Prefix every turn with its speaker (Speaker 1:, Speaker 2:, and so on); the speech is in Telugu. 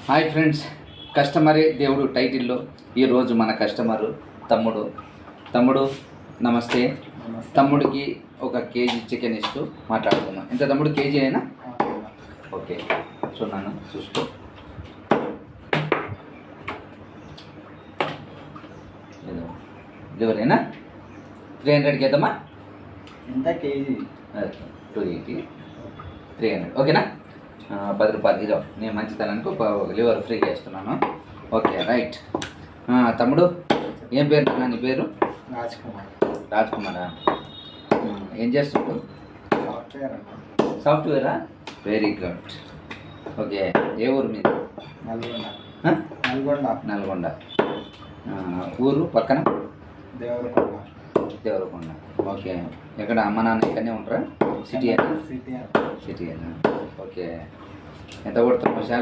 Speaker 1: హాయ్ ఫ్రెండ్స్, కస్టమరే దేవుడు టైటిల్లో ఈరోజు మన కస్టమరు తమ్ముడు నమస్తే. తమ్ముడికి ఒక కేజీ చికెన్ ఇస్తూ మాట్లాడుతున్నాం. ఎంత తమ్ముడు, కేజీ అయినా? ఓకే, చూన్నాను, చూసుకో. డెలివరీనా? 300కి వేద్దామా?
Speaker 2: ఎంత కేజీ?
Speaker 1: 280, 300. ఓకేనా? 10 రూపాయలు. ఇదో నేను మంచితనానికి ఒక లివర్ ఫ్రీగా ఇస్తున్నాను. Okay, right. తమ్ముడు, ఏం పేరు నీ పేరు? రాజ్ కుమారా? ఏం చేస్తున్నావు? సాఫ్ట్వేరా? Very good. ఓకే, ఏ ఊరు మీది? నల్గొండ. ఊరు పక్కన? దేవరకొండ. ఓకే, ఎక్కడ అమ్మ నాన్న ఇక్కడనే ఉంటారా? సిటీ అయినా? ఓకే, ఎంత కొడుతున్నావు శాలరీ?